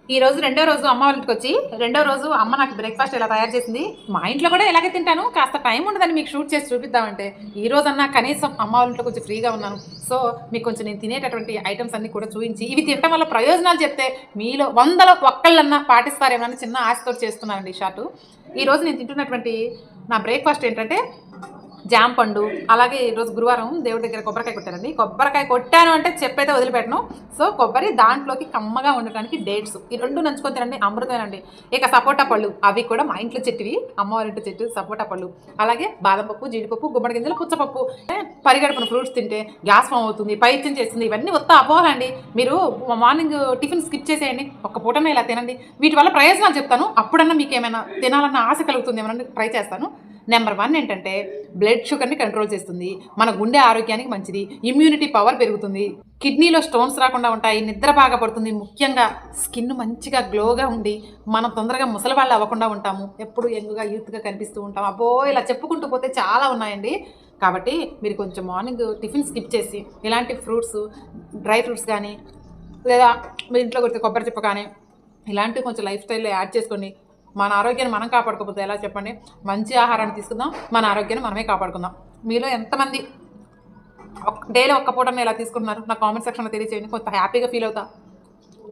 ఈ రోజు రెండో రోజు అమ్మ వాళ్ళ ఇంటికి వచ్చి రెండో రోజు అమ్మ నాకు బ్రేక్ఫాస్ట్ ఇలా తయారు చేసింది. మా ఇంట్లో కూడా ఇలాగే తింటాను. కాస్త టైం ఉండదని మీకు షూట్ చేసి చూపిద్దామంటే, ఈ రోజన్నా కనీసం అమ్మ వాళ్ళ ఇంట్లో కొంచెం ఫ్రీగా ఉన్నాను. సో, మీకు కొంచెం నేను తినేటటువంటి ఐటెమ్స్ అన్నీ కూడా చూయించి, ఇవి తినటం వల్ల ప్రయోజనాలు చెప్తే మీలో వందలో ఒక్కళ్ళన్నా పాటిస్తారేమో అని చిన్న ఆశతోటి చేస్తున్నానండి ఈ షాటు. ఈరోజు నేను తింటున్నటువంటి నా బ్రేక్ఫాస్ట్ ఏంటంటే జామ పండు, అలాగే ఈరోజు గురువారం దేవుడి దగ్గర కొబ్బరికాయ కొట్టానండి. కొబ్బరికాయ కొట్టాను అంటే చెప్పైతే వదిలిపెట్టను. సో, కొబ్బరి దాంట్లోకి కమ్మగా ఉండటానికి డేట్స్ ఈ 2 నంచుకొని తినండి అమృతమేనండి. ఇక సపోటా పళ్ళు అవి కూడా మా ఇంట్లో చెట్టువి. అమ్మవారింటి చెట్టు సపోటా పళ్ళు. అలాగే బాదం పప్పు, జీడిపప్పు, గుమ్మడి గింజలు, పుచ్చపప్పు. పరిగడుపున ఫ్రూట్స్ తింటే గ్యాస్ ఫామ్ అవుతుంది, పైత్యం చేస్తుంది. ఇవన్నీ ఉత్త అపోహలండి. మీరు మార్నింగ్ టిఫిన్ స్కిప్ చేసేయండి. ఒక్క పూటనే ఇలా తినండి. వీటి వల్ల ప్రయోజనాలు చెప్తాను. అప్పుడన్నా మీకేమైనా తినాలన్న ఆశ కలుగుతుంది. ఏమన్నా ట్రై చేస్తాను. నెంబర్ 1 ఏంటంటే బ్లడ్ షుగర్‌ని కంట్రోల్ చేస్తుంది. మన గుండె ఆరోగ్యానికి మంచిది. ఇమ్యూనిటీ పవర్ పెరుగుతుంది. కిడ్నీలో స్టోన్స్ రాకుండా ఉంటాయి. నిద్ర బాగా పడుతుంది. ముఖ్యంగా స్కిన్ మంచిగా గ్లోగా ఉండి, మనం తొందరగా ముసలివాళ్ళు అవ్వకుండా ఉంటాము. ఎప్పుడు యంగ్‌గా, యూత్‌గా కనిపిస్తూ ఉంటాం. అబ్బో! ఇలా చెప్పుకుంటూ పోతే చాలా ఉన్నాయండి. కాబట్టి మీరు కొంచెం మార్నింగ్ టిఫిన్ స్కిప్ చేసి, ఇలాంటి ఫ్రూట్స్, డ్రై ఫ్రూట్స్ గానీ, లేదా మీ ఇంట్లో కొడితే కొబ్బరి చిప్ప కానీ, ఇలాంటివి కొంచెం లైఫ్ స్టైల్‌లో యాడ్ చేసుకొని మన ఆరోగ్యాన్ని మనం కాపాడుకోకపోతే ఎలా చెప్పండి? మంచి ఆహారాన్ని తీసుకుందాం. మన ఆరోగ్యాన్ని మనమే కాపాడుకుందాం. మీలో ఎంతమంది డైలీ ఒక్క పూటన్నా ఇలా తీసుకుంటున్నారు? నా కామెంట్ సెక్షన్‌లో తెలియచేయండి. కొంత హ్యాపీగా ఫీల్ అవుతా.